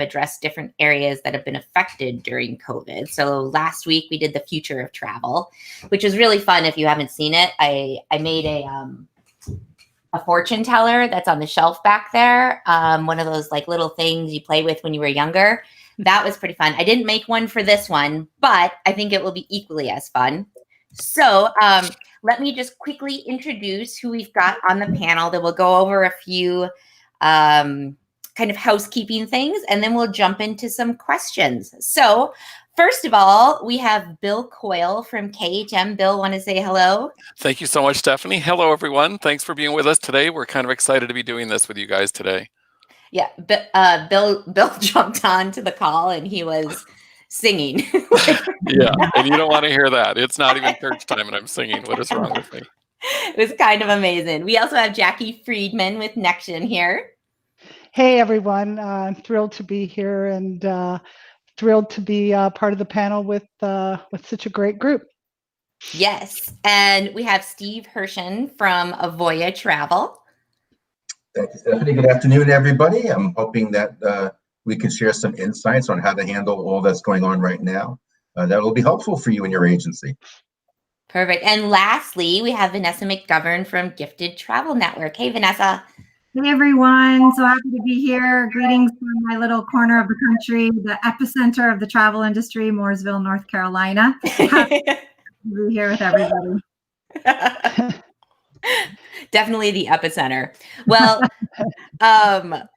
address different areas that have been affected during COVID. So last week we did the future of travel, which was really fun. If you haven't seen it, I made a fortune teller that's on the shelf back there. One of those like little things you play with when you were younger. That was pretty fun. I didn't make one for this one, but I think it will be equally as fun. So let me just quickly introduce who we've got on the panel. That we'll go over a few kind of housekeeping things, and then we'll jump into some questions. So first of all, we have Bill Coyle from KHM. Bill, want to say hello? Thank you so much, Stephanie. Hello, everyone. Thanks for being with us today. We're kind of excited to be doing this with you guys today. Yeah, Bill jumped on to the call and he was singing. Yeah, and you don't want to hear that. It's not even church time and I'm singing. What is wrong with me? It was kind of amazing. We also have Jackie Friedman with Nexion here. Hey, everyone. I'm thrilled to be here and thrilled to be part of the panel with such a great group. Yes, and we have Steve Hershen from Avoya Travel. Thank you, Stephanie. Good afternoon, everybody. I'm hoping that we can share some insights on how to handle all that's going on right now. That will be helpful for you and your agency. Perfect. And lastly, we have Vanessa Mcgovern from Gifted Travel Network. Hey, Vanessa. Hey, everyone. So happy to be here. Greetings from my little corner of the country, the epicenter of the travel industry, Mooresville, North Carolina. Happy to be here with everybody. Definitely the epicenter. Well,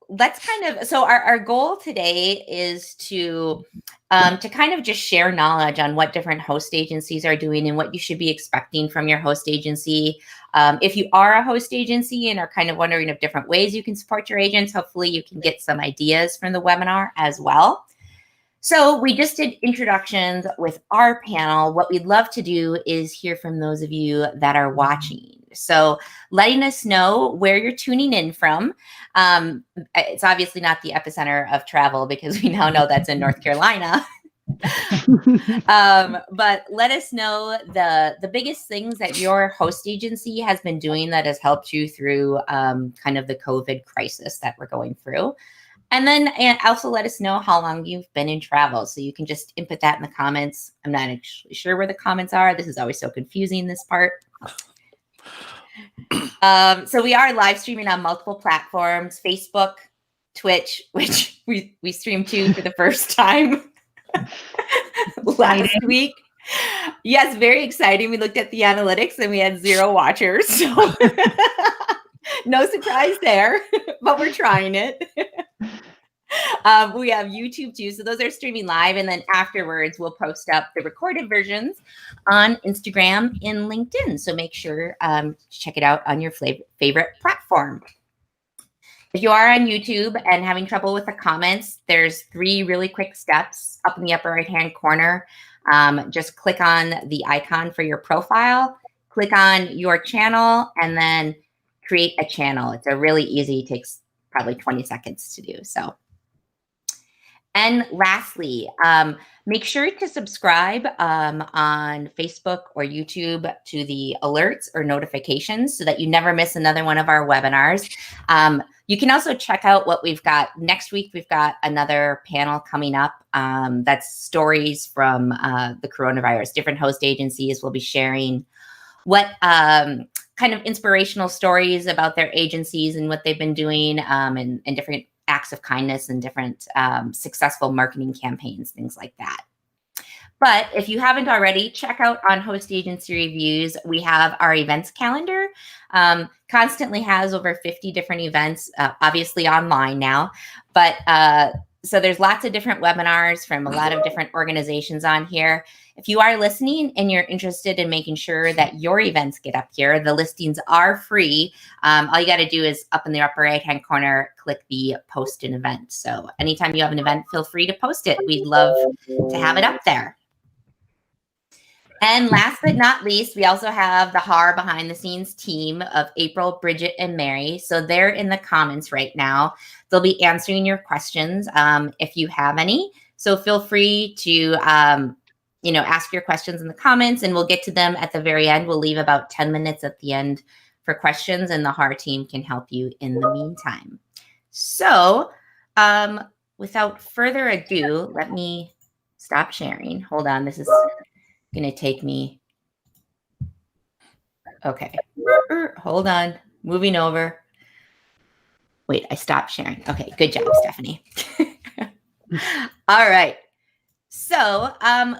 let's kind of, so our goal today is to kind of just share knowledge on what different host agencies are doing and what you should be expecting from your host agency. If you are a host agency and are kind of wondering of different ways you can support your agents, hopefully you can get some ideas from the webinar as well. So we just did introductions with our panel. What we'd love to do is hear from those of you that are watching. So letting us know where you're tuning in from. It's obviously not the epicenter of travel because we now know that's in North Carolina. But let us know the biggest things that your host agency has been doing that has helped you through kind of the COVID crisis that we're going through. And then also let us know how long you've been in travel. So you can just input that in the comments. I'm not actually sure where the comments are. This is always so confusing, this part. So we are live streaming on multiple platforms, Facebook, Twitch, which we streamed to for the first time last week. Yes, very exciting. We looked at the analytics and we had 0 watchers. So no surprise there, but we're trying it. We have YouTube too. So those are streaming live. And then afterwards, we'll post up the recorded versions on Instagram and LinkedIn. So make sure to check it out on your favorite platform. If you are on YouTube and having trouble with the comments, there's 3 really quick steps up in the upper right-hand corner. Just click on the icon for your profile, click on your channel, and then create a channel. It's a really easy, it takes probably 20 seconds to do so. And lastly, make sure to subscribe on Facebook or YouTube to the alerts or notifications so that you never miss another one of our webinars. You can also check out what we've got next week. We've got another panel coming up that's stories from the coronavirus. Different host agencies will be sharing what kind of inspirational stories about their agencies and what they've been doing and different acts of kindness and different successful marketing campaigns, things like that. But if you haven't already, check out on Host Agency Reviews. We have our events calendar. Constantly has over 50 different events, obviously online now. But so there's lots of different webinars from a lot of different organizations on here. If you are listening and you're interested in making sure that your events get up here, the listings are free. All you got to do is up in the upper right-hand corner, click the post an event. So anytime you have an event, feel free to post it. We'd love to have it up there. And last but not least, we also have the HAR behind the scenes team of April, Bridget, and Mary. So they're in the comments right now. They'll be answering your questions if you have any. So feel free to ask your questions in the comments and we'll get to them at the very end. We'll leave about 10 minutes at the end for questions and the HAR team can help you in the meantime. So without further ado, let me stop sharing. Hold on. This is going to take me. Okay. Hold on. Moving over. Wait, I stopped sharing. Okay. Good job, Stephanie. All right. So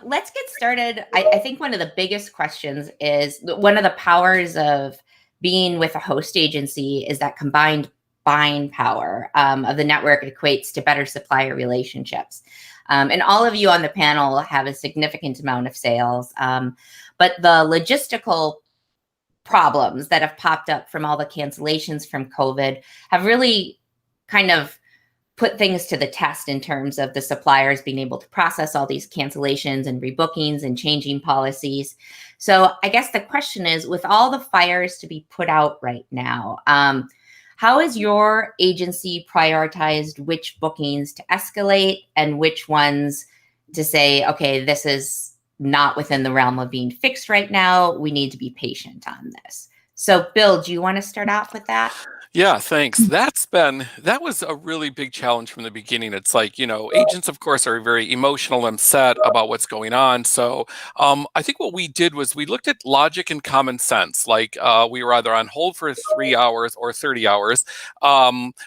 let's get started. I think one of the biggest questions is one of the powers of being with a host agency is that combined buying power of the network equates to better supplier relationships. And all of you on the panel have a significant amount of sales, but the logistical problems that have popped up from all the cancellations from COVID have really kind of put things to the test in terms of the suppliers being able to process all these cancellations and rebookings and changing policies. So I guess the question is, with all the fires to be put out right now, how has your agency prioritized which bookings to escalate and which ones to say, okay, this is not within the realm of being fixed right now. We need to be patient on this. So Bill, do you want to start off with that? Yeah, thanks. That was a really big challenge from the beginning. It's like, agents, of course, are very emotional and upset about what's going on. So I think what we did was we looked at logic and common sense. Like we were either on hold for 3 hours or 30 hours.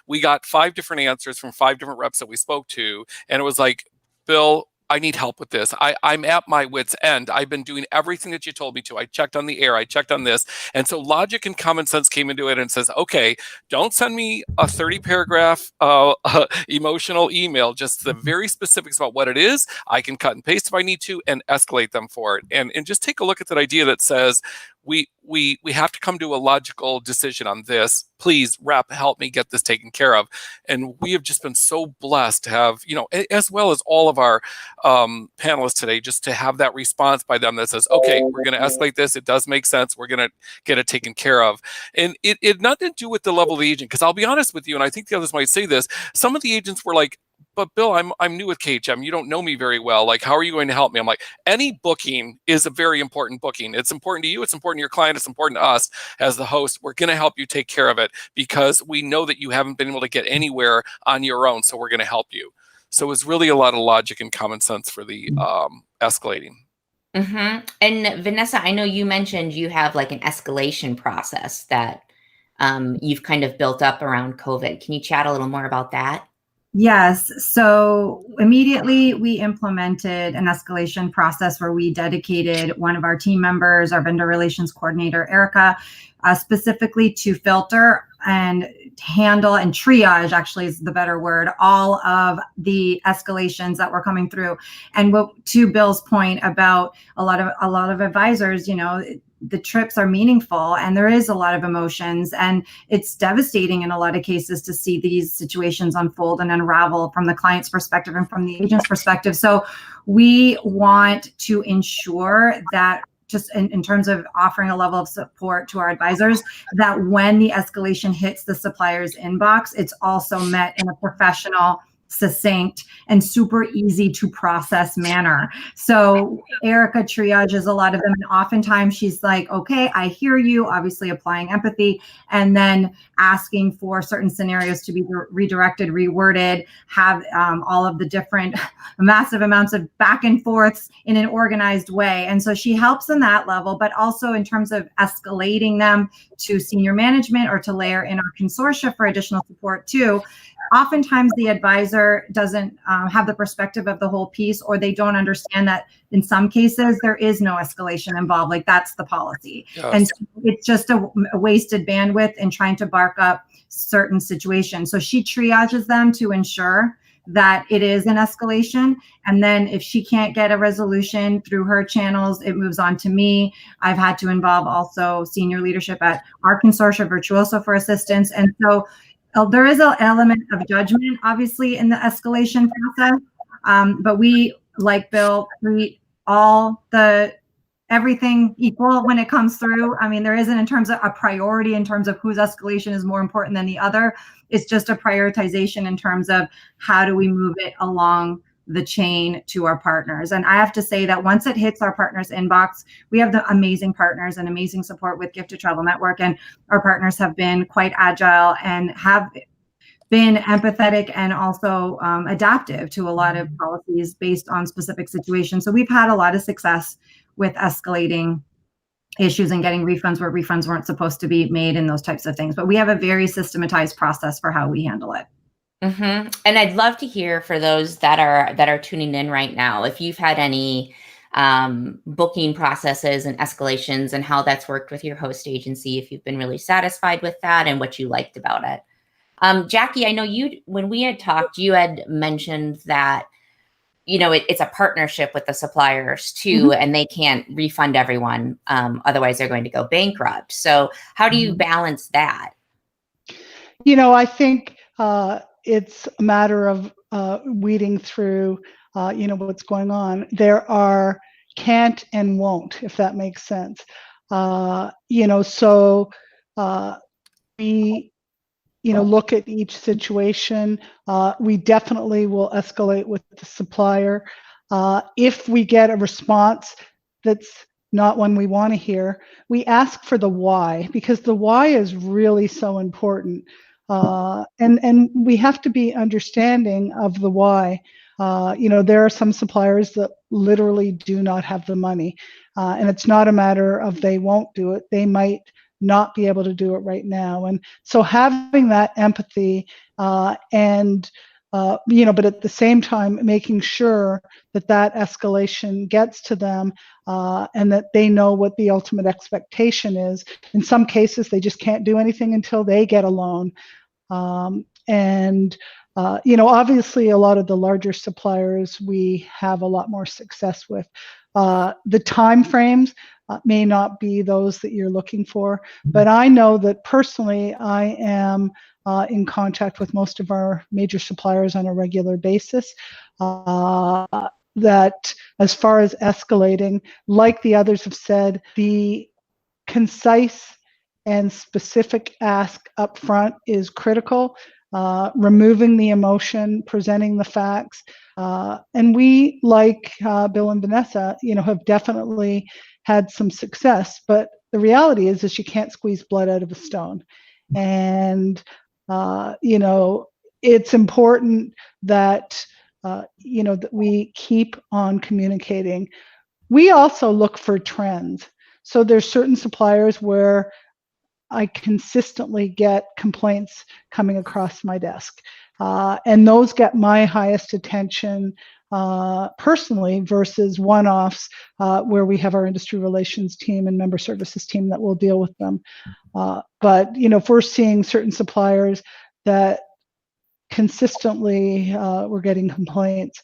We got 5 different answers from 5 different reps that we spoke to. And it was like, Bill, I need help with this. I'm at my wit's end. I've been doing everything that you told me to. I checked on the air. I checked on this. And so logic and common sense came into it and says, okay, don't send me a 30-paragraph emotional email, just the very specifics about what it is. I can cut and paste if I need to and escalate them for it. And just take a look at that idea that says, we have to come to a logical decision on this. Please, rep, help me get this taken care of. And we have just been so blessed to have, as well as all of our panelists today, just to have that response by them that says, okay, we're going to escalate this. It does make sense. We're going to get it taken care of. And it nothing to do with the level of the agent, because I'll be honest with you, and I think the others might say this, some of the agents were like, but Bill, I'm new with KHM. You don't know me very well. Like, how are you going to help me? I'm like, any booking is a very important booking. It's important to you. It's important to your client. It's important to us as the host. We're going to help you take care of it because we know that you haven't been able to get anywhere on your own. So we're going to help you. So it was really a lot of logic and common sense for the escalating. Mm-hmm. And Vanessa, I know you mentioned you have like an escalation process that you've kind of built up around COVID. Can you chat a little more about that? Yes. So immediately we implemented an escalation process where we dedicated one of our team members, our vendor relations coordinator, Erica, specifically to filter and handle and triage, actually is the better word, all of the escalations that were coming through. And to Bill's point about a lot of advisors, the trips are meaningful and there is a lot of emotions, and it's devastating in a lot of cases to see these situations unfold and unravel from the client's perspective and from the agent's perspective. So we want to ensure that just in terms of offering a level of support to our advisors, that when the escalation hits the supplier's inbox, it's also met in a professional, succinct, and super easy to process manner. So Erica triages a lot of them, and oftentimes she's like, okay, I hear you, obviously applying empathy, and then asking for certain scenarios to be redirected, reworded, have all of the different massive amounts of back and forths in an organized way. And so she helps in that level, but also in terms of escalating them to senior management or to layer in our consortia for additional support too. Oftentimes the advisor doesn't have the perspective of the whole piece, or they don't understand that in some cases there is no escalation involved. Like, that's the policy. Yes. And so it's just a wasted bandwidth in trying to bark up certain situations. So she triages them to ensure that it is an escalation. And then if she can't get a resolution through her channels, it moves on to me. I've had to involve also senior leadership at our consortia, Virtuoso, for assistance. And so there is an element of judgment, obviously, in the escalation process, but we, like Bill, treat everything equal when it comes through. I mean, there isn't in terms of a priority in terms of whose escalation is more important than the other. It's just a prioritization in terms of how do we move it along the chain to our partners. And I have to say that once it hits our partners' inbox, we have the amazing partners and amazing support with Gifted Travel Network. And our partners have been quite agile and have been empathetic and also adaptive to a lot of policies based on specific situations. So we've had a lot of success with escalating issues and getting refunds where refunds weren't supposed to be made and those types of things. But we have a very systematized process for how we handle it. Mm-hmm. And I'd love to hear, for those that are tuning in right now, if you've had any booking processes and escalations and how that's worked with your host agency, if you've been really satisfied with that and what you liked about it. Jackie, I know when we had talked, you had mentioned that, it's a partnership with the suppliers too, and they can't refund everyone. Otherwise they're going to go bankrupt. So how do you balance that? I think it's a matter of weeding through, what's going on. There are can't and won't, if that makes sense. So we, look at each situation. We definitely will escalate with the supplier. If we get a response that's not one we want to hear, we ask for the why, because the why is really so important. And we have to be understanding of the why. There are some suppliers that literally do not have the money. And it's not a matter of they won't do it. They might not be able to do it right now. And so having that empathy but at the same time, making sure that escalation gets to them and that they know what the ultimate expectation is. In some cases, they just can't do anything until they get a loan. Obviously, a lot of the larger suppliers we have a lot more success with. The time frames may not be those that you're looking for, but I know that personally I am in contact with most of our major suppliers on a regular basis. That as far as escalating, like the others have said, the concise and specific ask up front is critical. Removing the emotion, presenting the facts. And we, like Bill and Vanessa, have definitely had some success, but the reality is you can't squeeze blood out of a stone. And, it's important that, that we keep on communicating. We also look for trends. So there's certain suppliers where I consistently get complaints coming across my desk. And those get my highest attention personally versus one-offs where we have our industry relations team and member services team that will deal with them. But if we're seeing certain suppliers that consistently we're getting complaints,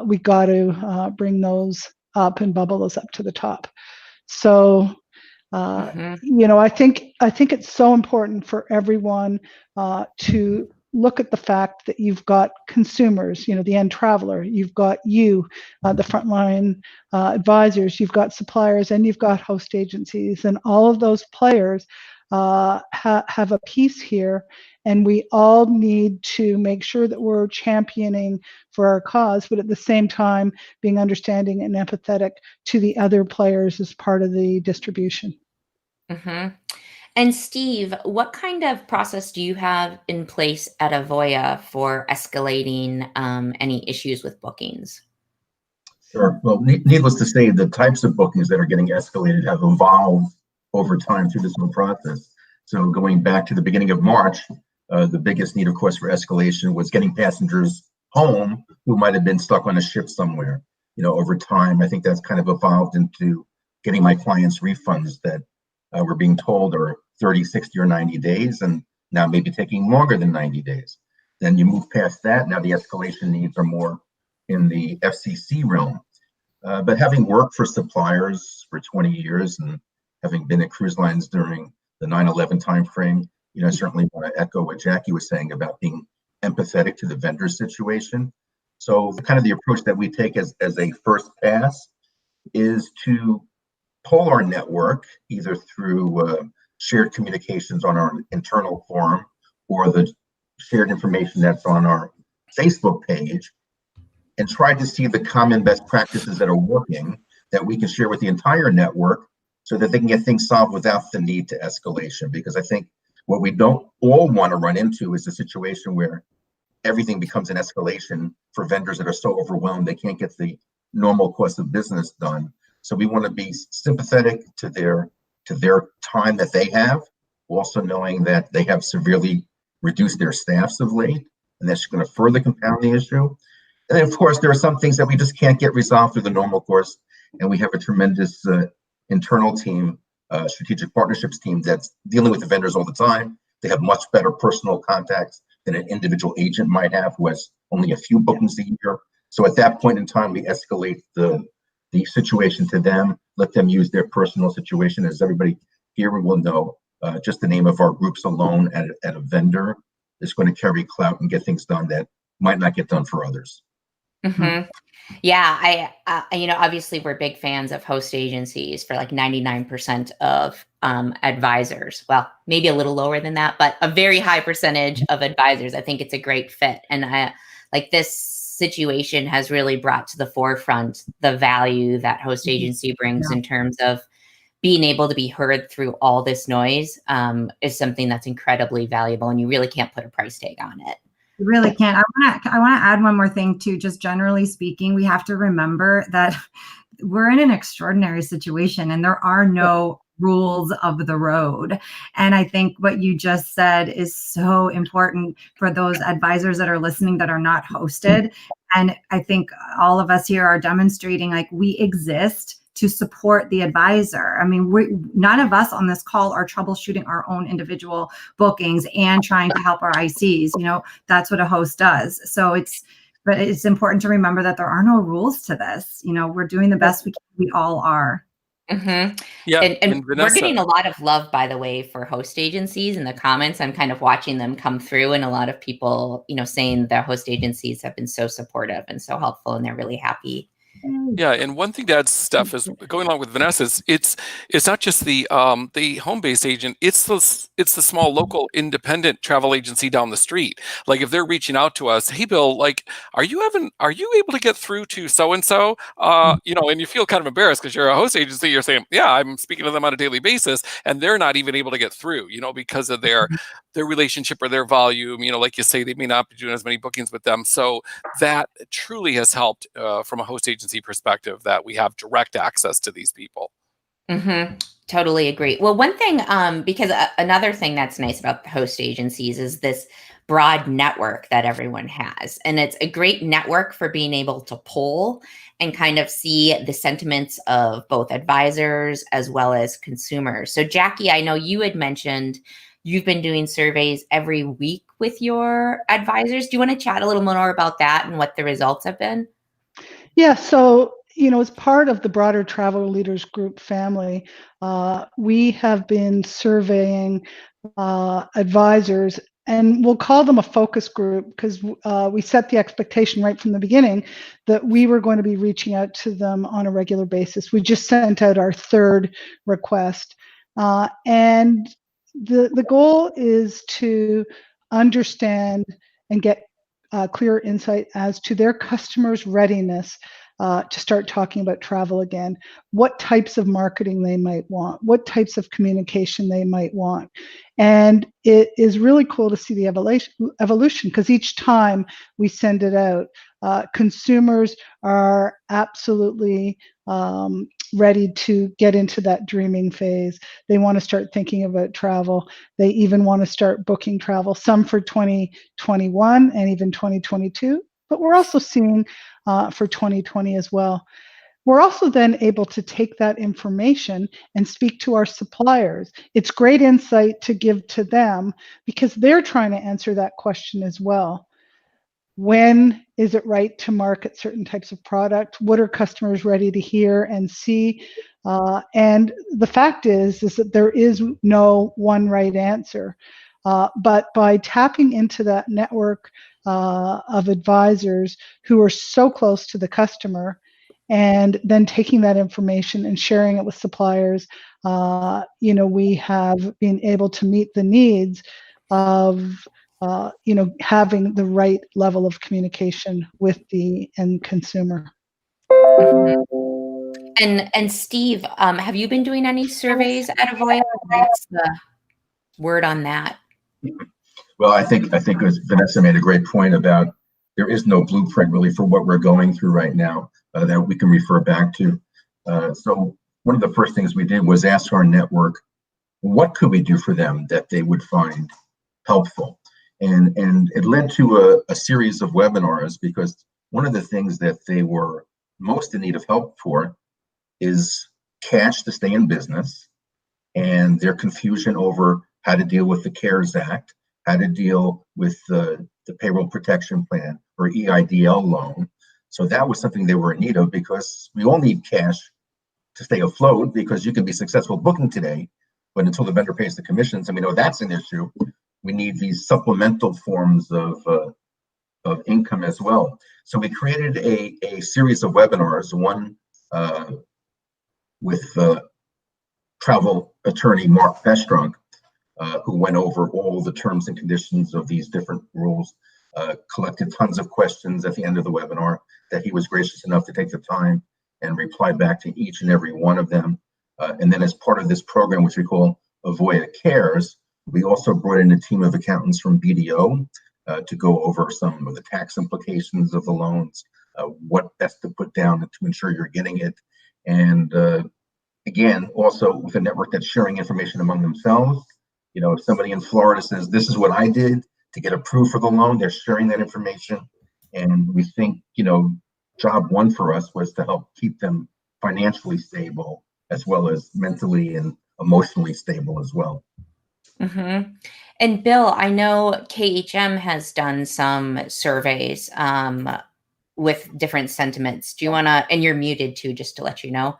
we got to bring those up and bubble those up to the top. So I think it's so important for everyone to look at the fact that you've got consumers, the end traveler, you've got the frontline advisors, you've got suppliers, and you've got host agencies, and all of those players have a piece here, and we all need to make sure that we're championing for our cause, but at the same time being understanding and empathetic to the other players as part of the distribution. And Steve, what kind of process do you have in place at Avoya for escalating any issues with bookings? Sure. Well, needless to say, the types of bookings that are getting escalated have evolved over time through this whole process. So going back to the beginning of March, the biggest need, of course, for escalation was getting passengers home who might have been stuck on a ship somewhere. Over time, I think that's kind of evolved into getting my clients refunds that we're being told are 30, 60, or 90 days, and now maybe taking longer than 90 days. Then you move past that. Now the escalation needs are more in the FCC realm. But having worked for suppliers for 20 years and having been at cruise lines during the 9/11 timeframe, I certainly want to echo what Jackie was saying about being empathetic to the vendor situation. So the approach that we take as a first pass is to pull our network either through shared communications on our internal forum or the shared information that's on our Facebook page, and try to see the common best practices that are working that we can share with the entire network so that they can get things solved without the need to escalation. Because I think What we don't all want to run into is a situation where everything becomes an escalation for vendors that are so overwhelmed they can't get the normal course of business done. So we want to be sympathetic to their time that they have, also knowing that they have severely reduced their staffs of late, and that's going to further compound the issue. And then, of course, there are some things that we just can't get resolved through the normal course, and we have a tremendous internal team, strategic partnerships team that's dealing with the vendors all the time. They have much better personal contacts than an individual agent might have who has only a few bookings a year. So at that point in time, we escalate the situation to them, let them use their personal situation. As everybody here will know, just the name of our groups alone at a vendor is going to carry clout and get things done that might not get done for others. Mm-hmm. Yeah, obviously we're big fans of host agencies for like 99% of advisors. Well, maybe a little lower than that, but a very high percentage of advisors. I think it's a great fit. And this situation has really brought to the forefront the value that host agency brings in terms of being able to be heard through all this noise is something that's incredibly valuable, and you really can't put a price tag on it. You really can't. I want to add one more thing too. Just generally speaking, we have to remember that we're in an extraordinary situation and there are no rules of the road. And I think what you just said is so important for those advisors that are listening that are not hosted. And I think all of us here are demonstrating like we exist to support the advisor. I mean, none of us on this call are troubleshooting our own individual bookings and trying to help our ICs. That's what a host does. But it's important to remember that there are no rules to this. We're doing the best we can. We all are. Mm-hmm. Yeah, and Vanessa, we're getting a lot of love, by the way, for host agencies in the comments. I'm kind of watching them come through, and a lot of people, saying their host agencies have been so supportive and so helpful, and they're really happy. Yeah, and one thing that Steph is going along with Vanessa is it's not just the home-based agent, it's the small local independent travel agency down the street. Like if they're reaching out to us, hey Bill, like are you able to get through to so and so? And you feel kind of embarrassed because you're a host agency, you're saying, yeah, I'm speaking to them on a daily basis, and they're not even able to get through, because of their relationship or their volume. Like you say, they may not be doing as many bookings with them. So that truly has helped from a host agency perspective that we have direct access to these people. Mm-hmm. Totally agree. Well, one thing, because another thing that's nice about the host agencies is this broad network that everyone has. And it's a great network for being able to poll and kind of see the sentiments of both advisors as well as consumers. So Jackie, I know you had mentioned you've been doing surveys every week with your advisors. Do you want to chat a little more about that and what the results have been? Yeah, so as part of the broader Travel Leaders Group family, we have been surveying advisors, and we'll call them a focus group because we set the expectation right from the beginning that we were going to be reaching out to them on a regular basis. We just sent out our third request, and the goal is to understand and get clear insight as to their customers' readiness to start talking about travel again, what types of marketing they might want, what types of communication they might want. And it is really cool to see the evolution because each time we send it out, consumers are absolutely ready to get into that dreaming phase. They want to start thinking about travel. They even want to start booking travel, some for 2021 and even 2022, but we're also seeing for 2020 as well. We're also then able to take that information and speak to our suppliers. It's great insight to give to them because they're trying to answer that question as well. When is it right to market certain types of product? What are customers ready to hear and see? And the fact is that there is no one right answer. But by tapping into that network of advisors who are so close to the customer, and then taking that information and sharing it with suppliers, we have been able to meet the needs of having the right level of communication with the end consumer. And Steve, have you been doing any surveys at Avoya? word on that. Well, I think Vanessa made a great point about there is no blueprint really for what we're going through right now that we can refer back to. So one of the first things we did was ask our network, what could we do for them that they would find helpful? And it led to a series of webinars, because one of the things that they were most in need of help for is cash to stay in business, and their confusion over how to deal with the CARES Act, how to deal with the payroll protection plan or EIDL loan. So that was something they were in need of, because we all need cash to stay afloat, because you can be successful booking today, but until the vendor pays the commissions, and we know that's an issue, we need these supplemental forms of income as well. So we created a series of webinars, one with travel attorney Mark Bestrunk, who went over all the terms and conditions of these different rules, collected tons of questions at the end of the webinar that he was gracious enough to take the time and reply back to each and every one of them. And then as part of this program, which we call Avoya Cares, we also brought in a team of accountants from BDO to go over some of the tax implications of the loans, what best to put down to ensure you're getting it. And again, also with a network that's sharing information among themselves. You know, if somebody in Florida says, this is what I did to get approved for the loan, they're sharing that information. And we think, you know, job one for us was to help keep them financially stable, as well as mentally and emotionally stable as well. Mm-hmm. And Bill, I know KHM has done some surveys with different sentiments. Do you want to, and you're muted too, just to let you know.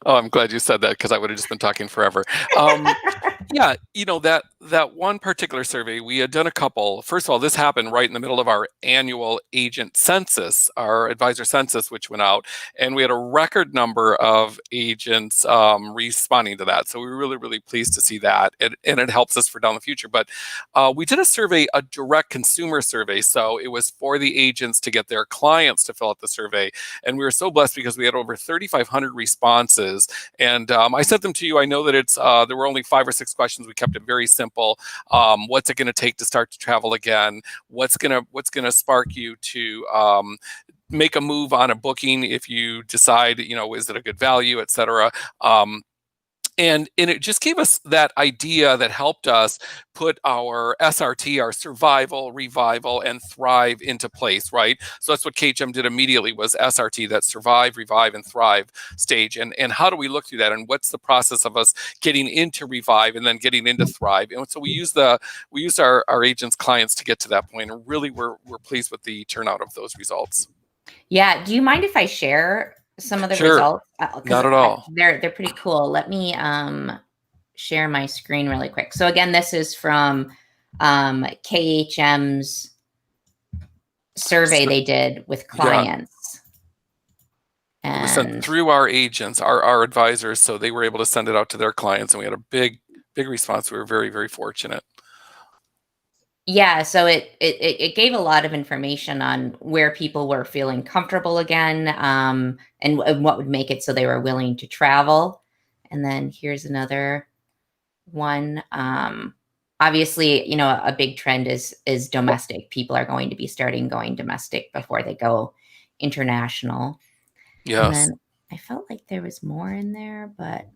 Oh, I'm glad you said that, because I would have just been talking forever. Yeah, you know, that one particular survey, we had done a couple. First of all, this happened right in the middle of our annual agent census, our advisor census, which went out, and we had a record number of agents responding to that. So we were really, really pleased to see that, and it helps us for down the future. But we did a survey, a direct consumer survey. So it was for the agents to get their clients to fill out the survey. And we were so blessed because we had over 3,500 responses. And I sent them to you. I know that it's there were only 5 or 6 questions. We kept it very simple. What's it going to take to start to travel again? What's gonna spark you to make a move on a booking if you decide, you know, is it a good value, et cetera. And it just gave us that idea that helped us put our SRT, our survival, revival, and thrive into place, right? So that's what KHM did immediately, was SRT, that survive, revive, and thrive stage. And how do we look through that? And what's the process of us getting into revive and then getting into thrive? And so we used our agents' clients to get to that point. And really, we're pleased with the turnout of those results. Yeah. Do you mind if I share some of the Sure. results? Not at all. They're pretty cool. Let me share my screen really quick. So again, this is from KHM's survey they did with clients. Yeah. It was sent through our agents, our advisors, so they were able to send it out to their clients, and we had a big response. We were very, very fortunate. Yeah, so it gave a lot of information on where people were feeling comfortable again, and what would make it so they were willing to travel. And then here's another one. Obviously, you know, a big trend is domestic. People are going to be going domestic before they go international. Yes. And then I felt like there was more in there, but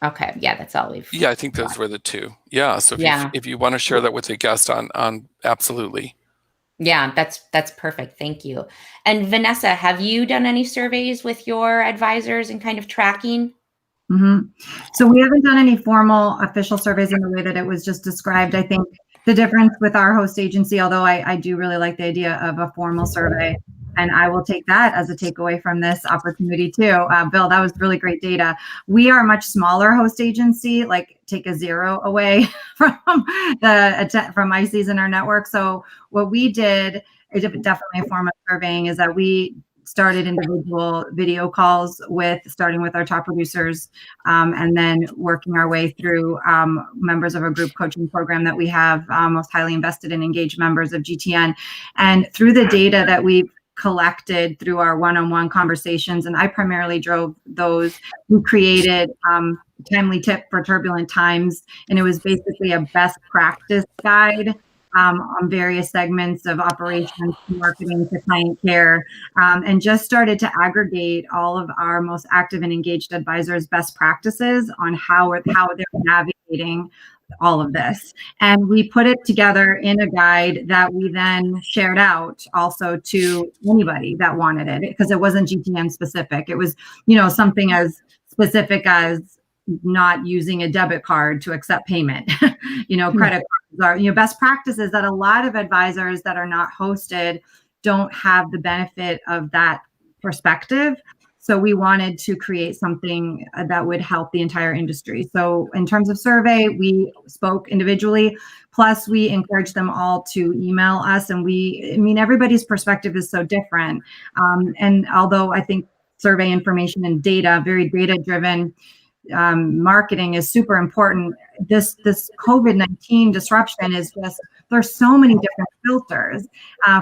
okay, yeah, that's all we've. Yeah, I think those were the 2. Yeah, so if you want to share that with a guest on absolutely. Yeah, that's perfect. Thank you. And Vanessa, have you done any surveys with your advisors and kind of tracking? Mm-hmm. So we haven't done any formal official surveys in the way that it was just described. I think the difference with our host agency, although I do really like the idea of a formal survey, and I will take that as a takeaway from this opportunity too. Bill, that was really great data. We are a much smaller host agency, like take a 0 away from ICES in our network. So what we did, is definitely a form of surveying, is that we started individual video calls starting with our top producers, and then working our way through members of a group coaching program that we have, most highly invested and engaged members of GTN. And through the data that we've collected through our one-on-one conversations, and I primarily drove those. We created Timely Tip for Turbulent Times, and it was basically a best practice guide on various segments of operations, marketing to client care, and just started to aggregate all of our most active and engaged advisors' best practices on how they're navigating all of this. And we put it together in a guide that we then shared out also to anybody that wanted it, because it wasn't GTN specific. It was, something as specific as not using a debit card to accept payment. Credit cards are, best practices that a lot of advisors that are not hosted don't have the benefit of that perspective. So we wanted to create something that would help the entire industry. So in terms of survey, we spoke individually, plus we encouraged them all to email us. And everybody's perspective is so different. And although I think survey information and data, very data-driven marketing is super important, this COVID-19 disruption is just, there's so many different filters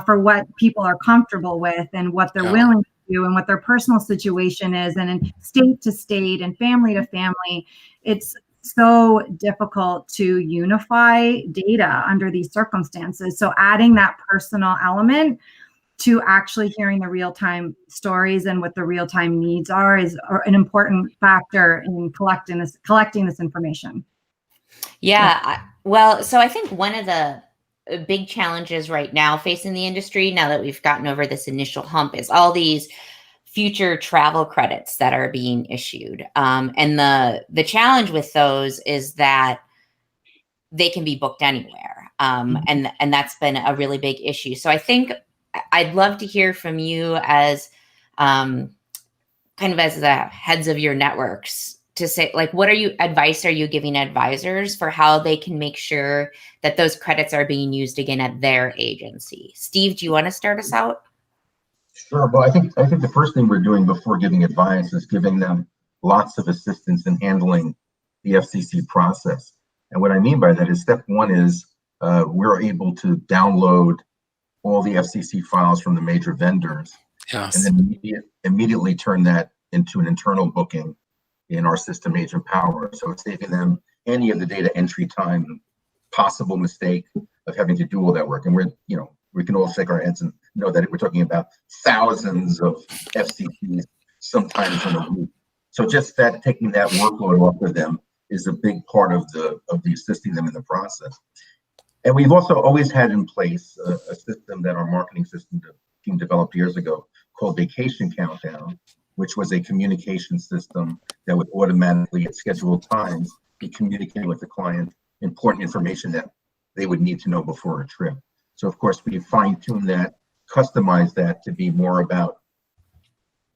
for what people are comfortable with and what they're willing to do and what their personal situation is, and in state to state and family to family. It's so difficult to unify data under these circumstances. So adding that personal element to actually hearing the real-time stories and what the real-time needs are is an important factor in collecting this information. Yeah. Well, so I think one of the big challenges right now facing the industry, now that we've gotten over this initial hump, is all these future travel credits that are being issued. And the challenge with those is that they can be booked anywhere. And that's been a really big issue. So I think I'd love to hear from you as kind of as the heads of your networks, to say, like, what advice are you giving advisors for how they can make sure that those credits are being used again at their agency? Steve, do you want to start us out? Sure. Well, I think the first thing we're doing before giving advice is giving them lots of assistance in handling the FCC process. And what I mean by that is, step one is we're able to download all the FCC files from the major vendors, and then immediately turn that into an internal booking in our system, Agent Power. So it's saving them any of the data entry time, possible mistake of having to do all that work. And we can all shake our heads and know that we're talking about thousands of FCCs sometimes in a week. So just that, taking that workload off of them is a big part of the assisting them in the process. And we've also always had in place a system that our marketing system team developed years ago called Vacation Countdown, which was a communication system that would automatically at scheduled times be communicating with the client important information that they would need to know before a trip. So of course we fine-tuned that, customized that to be more about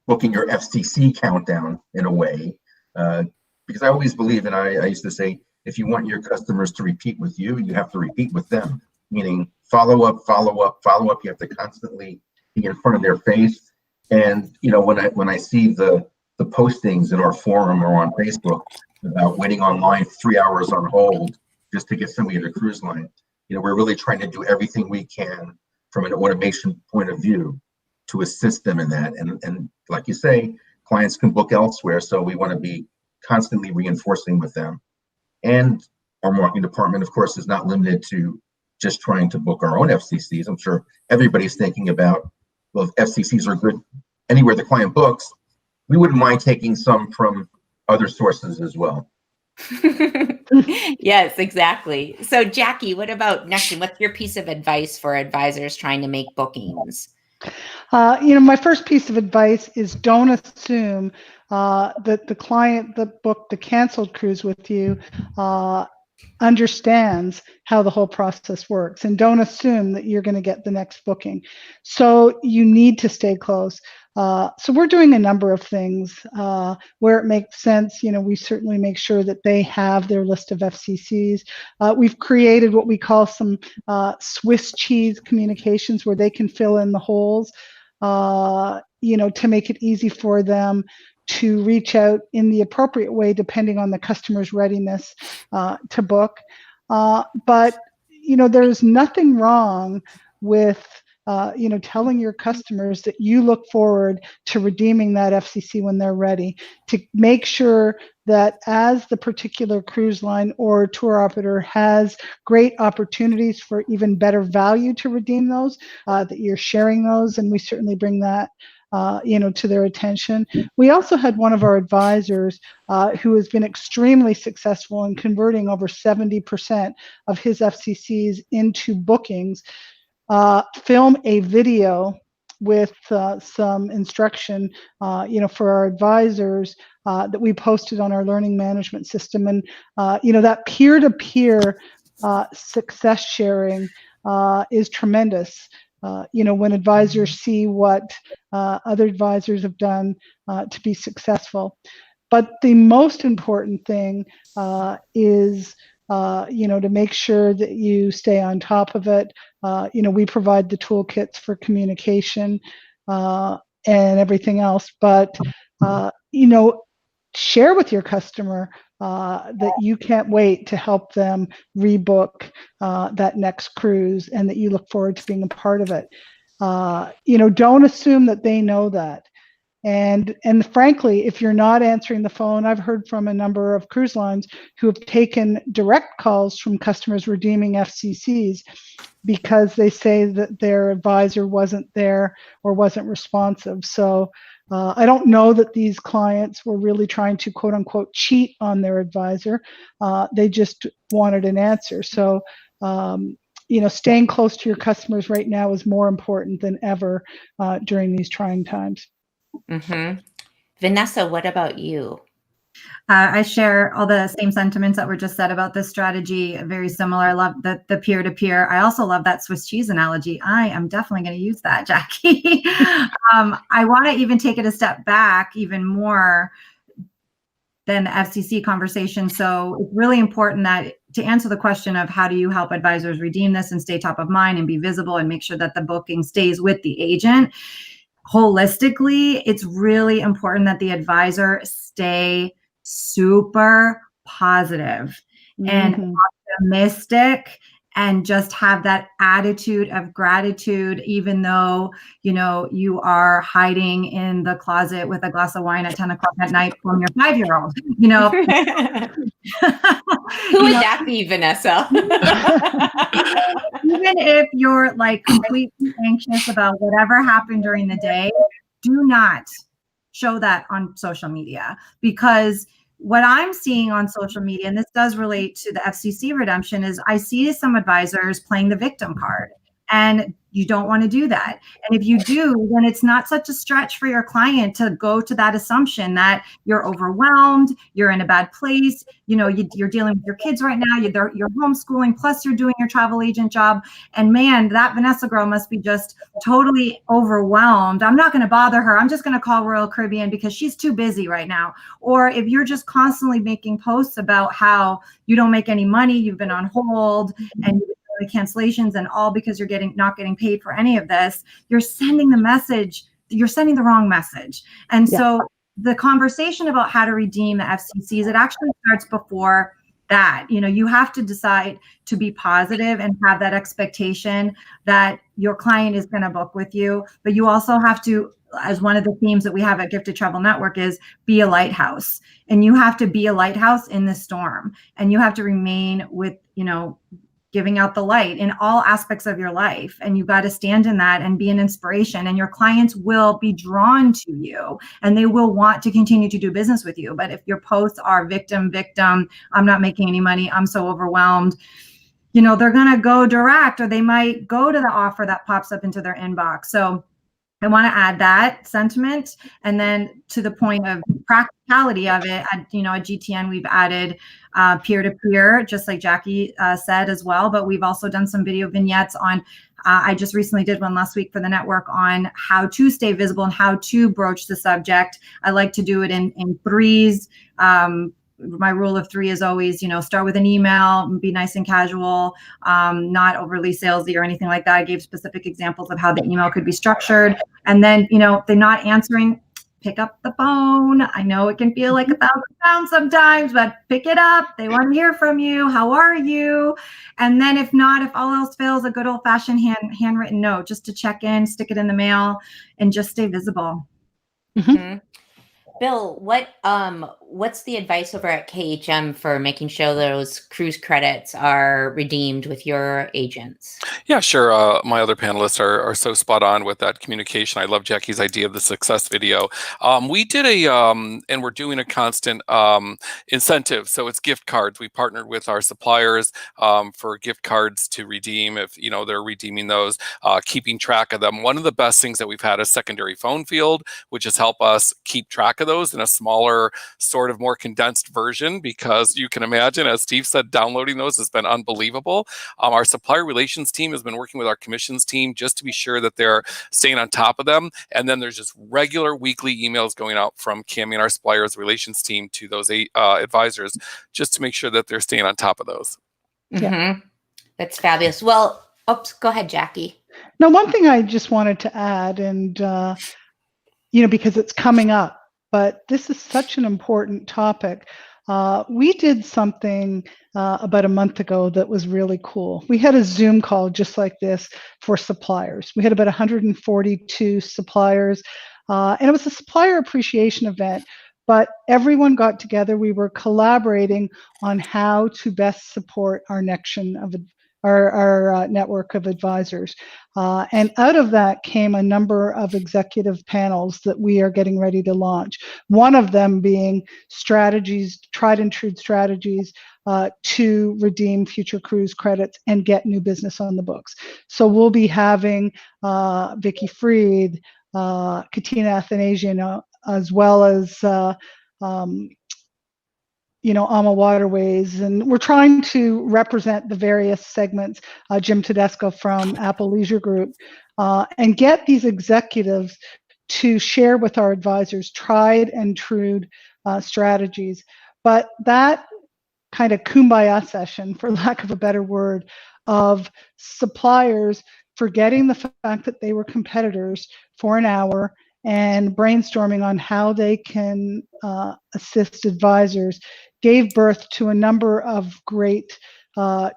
booking your FCC countdown in a way, because I always believe, and I used to say, if you want your customers to repeat with you, you have to repeat with them, meaning follow up, follow up, follow up. You have to constantly be in front of their face. And when I see the postings in our forum or on Facebook about waiting online 3 hours on hold just to get somebody to the cruise line, we're really trying to do everything we can from an automation point of view to assist them in that. And like you say, clients can book elsewhere, so we want to be constantly reinforcing with them. And our marketing department, of course, is not limited to just trying to book our own FCCs. I'm sure everybody's thinking about, well, if FCCs are good anywhere the client books, we wouldn't mind taking some from other sources as well. Yes, exactly. So Jackie, what about next? What's your piece of advice for advisors trying to make bookings? My first piece of advice is, don't assume that the client that booked the canceled cruise with you understands how the whole process works, and don't assume that you're going to get the next booking. So you need to stay close. So we're doing a number of things where it makes sense. We certainly make sure that they have their list of FCCs. We've created what we call some Swiss cheese communications where they can fill in the holes, to make it easy for them to reach out in the appropriate way, depending on the customer's readiness to book. But there's nothing wrong with telling your customers that you look forward to redeeming that FCC when they're ready, to make sure that as the particular cruise line or tour operator has great opportunities for even better value to redeem those, that you're sharing those, and we certainly bring that to their attention. We also had one of our advisors who has been extremely successful in converting over 70% of his FCCs into bookings, film a video with some instruction, for our advisors that we posted on our learning management system. And, that peer-to-peer success sharing is tremendous. When advisors see what other advisors have done to be successful. But the most important thing is, to make sure that you stay on top of it. We provide the toolkits for communication and everything else, but, share with your customer that you can't wait to help them rebook that next cruise, and that you look forward to being a part of it. Don't assume that they know that. And frankly, if you're not answering the phone, I've heard from a number of cruise lines who have taken direct calls from customers redeeming FCCs because they say that their advisor wasn't there or wasn't responsive. So I don't know that these clients were really trying to, quote unquote, cheat on their advisor. They just wanted an answer. So, staying close to your customers right now is more important than ever during these trying times. Mm-hmm. Vanessa, what about you? I share all the same sentiments that were just said about this strategy. Very similar. I love the peer-to-peer. I also love that Swiss cheese analogy. I am definitely going to use that, Jackie. I want to even take it a step back even more than the FCC conversation. So it's really important that to answer the question of how do you help advisors redeem this and stay top of mind and be visible and make sure that the booking stays with the agent, holistically, it's really important that the advisor stay super positive and optimistic and just have that attitude of gratitude, even though, you are hiding in the closet with a glass of wine at 10 o'clock at night from your 5-year-old, Who would that be, Vanessa? Even if you're like completely anxious about whatever happened during the day, do not show that on social media, because what I'm seeing on social media, and this does relate to the FCC redemption, is I see some advisors playing the victim card, and you don't want to do that. And if you do, then it's not such a stretch for your client to go to that assumption that you're overwhelmed, you're in a bad place, you're dealing with your kids right now, you're homeschooling, plus you're doing your travel agent job. And man, that Vanessa girl must be just totally overwhelmed. I'm not going to bother her. I'm just going to call Royal Caribbean because she's too busy right now. Or if you're just constantly making posts about how you don't make any money, you've been on hold, and the cancellations and all because you're not getting paid for any of this, you're sending the wrong message. And so the conversation about how to redeem the FCCs, it actually starts before that. You have to decide to be positive and have that expectation that your client is going to book with you, but you also have to, as one of the themes that we have at Gifted Travel Network, is be a lighthouse. And you have to be a lighthouse in the storm, and you have to remain with, giving out the light in all aspects of your life. And you've got to stand in that and be an inspiration, and your clients will be drawn to you and they will want to continue to do business with you. But if your posts are victim, I'm not making any money, I'm so overwhelmed, they're going to go direct, or they might go to the offer that pops up into their inbox. So I want to add that sentiment. And then to the point of practicality of it, at GTN, we've added peer-to-peer, just like Jackie said as well. But we've also done some video vignettes on, I just recently did one last week for the network on how to stay visible and how to broach the subject. I like to do it in threes. My rule of 3 is always, start with an email, be nice and casual, not overly salesy or anything like that. I gave specific examples of how the email could be structured. And then, if they're not answering, pick up the phone. I know it can feel like 1,000 pounds sometimes, but pick it up. They want to hear from you. How are you? And then if not, if all else fails, a good old fashioned handwritten note just to check in, stick it in the mail, and just stay visible. Mm-hmm. Bill, what's the advice over at KHM for making sure those cruise credits are redeemed with your agents? Yeah, sure. My other panelists are so spot on with that communication. I love Jackie's idea of the success video. We did and we're doing a constant incentive. So it's gift cards. We partnered with our suppliers for gift cards to redeem if they're redeeming those, keeping track of them. One of the best things that we've had is secondary phone field, which has helped us keep track of those in a smaller, sort of more condensed version, because you can imagine, as Steve said, downloading those has been unbelievable. Our supplier relations team has been working with our commissions team just to be sure that they're staying on top of them. And then there's just regular weekly emails going out from Cami and our suppliers relations team to those advisors just to make sure that they're staying on top of those. Mm-hmm. That's fabulous. Well, oops, go ahead, Jackie. Now, one thing I just wanted to add, and because it's coming up, but this is such an important topic. We did something about a month ago that was really cool. We had a Zoom call just like this for suppliers. We had about 142 suppliers, and it was a supplier appreciation event, but everyone got together. We were collaborating on how to best support our our network of advisors. And out of that came a number of executive panels that we are getting ready to launch. One of them being strategies, tried and true strategies to redeem future cruise credits and get new business on the books. So we'll be having Vicky Freed, Katina Athanasian, as well as AMA Waterways, and we're trying to represent the various segments, Jim Tedesco from Apple Leisure Group, and get these executives to share with our advisors tried and true strategies. But that kind of kumbaya session, for lack of a better word, of suppliers forgetting the fact that they were competitors for an hour and brainstorming on how they can assist advisors, gave birth to a number of great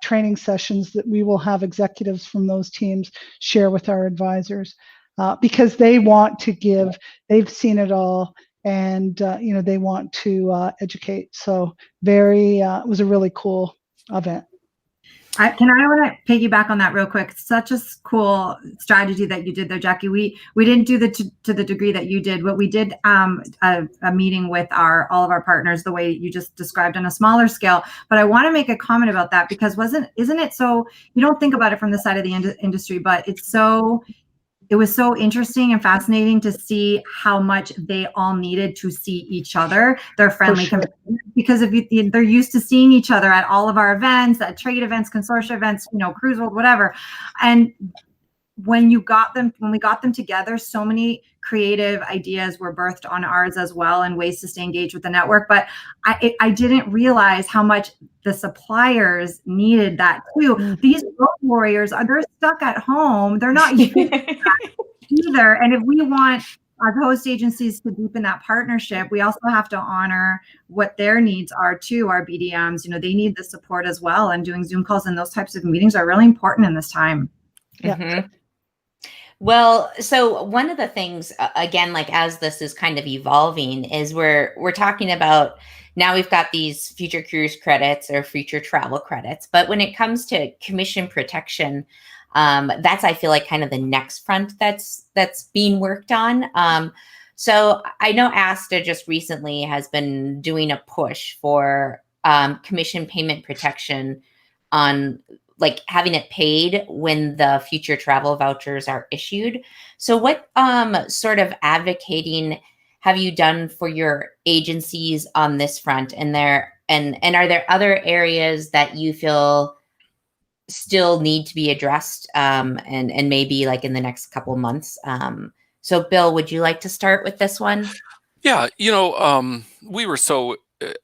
training sessions that we will have executives from those teams share with our advisors, because they want to give. They've seen it all, and they want to educate. So it was a really cool event. I want to piggyback on that real quick. Such a cool strategy that you did there, Jackie. We didn't do to the degree that you did, but we did a meeting with all of our partners the way you just described on a smaller scale. But I want to make a comment about that, because isn't it so, you don't think about it from the side of the industry, but it was so interesting and fascinating to see how much they all needed to see each other, their friendly competitors, because they're used to seeing each other at all of our events, at trade events, consortia events, Cruise World, whatever. And when we got them together, so many creative ideas were birthed on ours as well, and ways to stay engaged with the network. But I didn't realize how much the suppliers needed that too. These road warriors, they're stuck at home. They're not using that either. And if we want our host agencies to deepen that partnership, we also have to honor what their needs are too. Our BDMs, they need the support as well. And doing Zoom calls and those types of meetings are really important in this time. Yeah. Mm-hmm. Well, so one of the things, again, like as this is kind of evolving, is we're talking about, now we've got these future cruise credits or future travel credits. But when it comes to commission protection, that's, I feel like, kind of the next front that's being worked on. So I know ASTA just recently has been doing a push for commission payment protection on like having it paid when the future travel vouchers are issued. So what sort of advocating have you done for your agencies on this front? And are there other areas that you feel still need to be addressed and maybe like in the next couple months? So Bill, would you like to start with this one? Yeah, we were so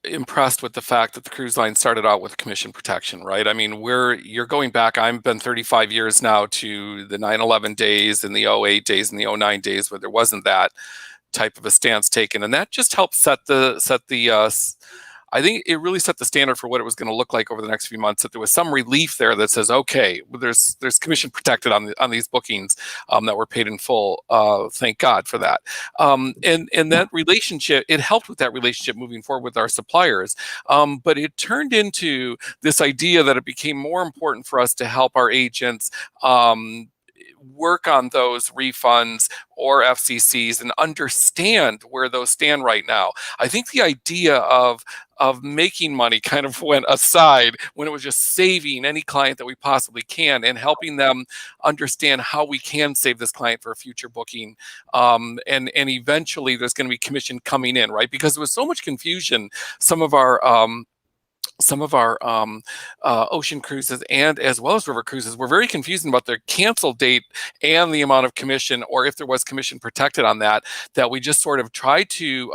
impressed with the fact that the cruise line started out with commission protection, right? I mean, you're going back, I've been 35 years now to the 9/11 days and the 08 days and the 09 days where there wasn't that. type of a stance taken, and that just helped set the I think it really set the standard for what it was going to look like over the next few months. That there was some relief there that says, okay, there's commission protected on these bookings that were paid in full. Thank God for that. And that relationship, it helped with that relationship moving forward with our suppliers. But it turned into this idea that it became more important for us to help our agents work on those refunds or FCCs and understand where those stand right now. I think the idea of making money kind of went aside when it was just saving any client that we possibly can and helping them understand how we can save this client for a future booking. And eventually there's going to be commission coming in, right? Because there was so much confusion. Some of our ocean cruises and as well as river cruises were very confusing about their cancel date and the amount of commission, or if there was commission protected on that we just sort of tried to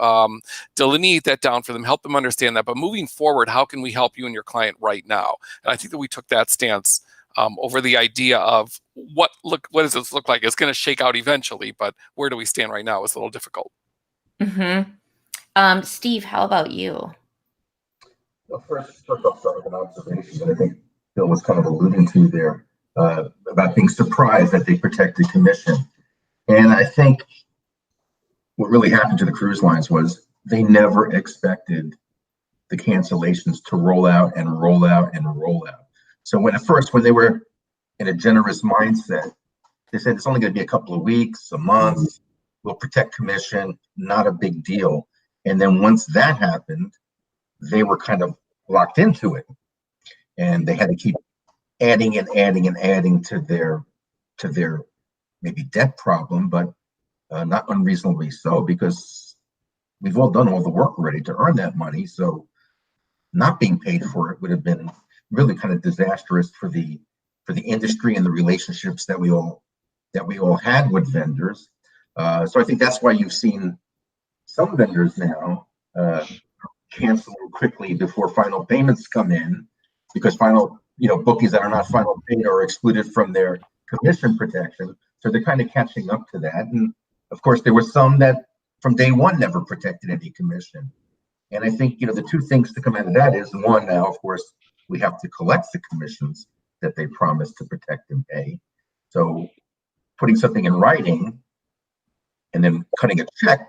delineate that down for them, help them understand that. But moving forward, how can we help you and your client right now? And I think that we took that stance over the idea of what does this look like? It's going to shake out eventually, but where do we stand right now is a little difficult. Mm-hmm. Steve, how about you? Well, first I'll start with an observation that I think Bill was kind of alluding to there about being surprised that they protected commission. And I think what really happened to the cruise lines was they never expected the cancellations to roll out and roll out and roll out. So when they were in a generous mindset, they said it's only going to be a couple of weeks, a month, we'll protect commission, not a big deal. And then once that happened, they were kind of locked into it, and they had to keep adding and adding and adding to their maybe debt problem, but not unreasonably so, because we've all done all the work already to earn that money. So not being paid for it would have been really kind of disastrous for the industry and the relationships that we all had with vendors. So I think that's why you've seen some vendors now cancel quickly before final payments come in, because bookings that are not final paid are excluded from their commission protection. So they're kind of catching up to that. And of course, there were some that from day one never protected any commission. And I think, the two things to come out of that is, one, now, of course, we have to collect the commissions that they promised to protect and pay. So putting something in writing and then cutting a check,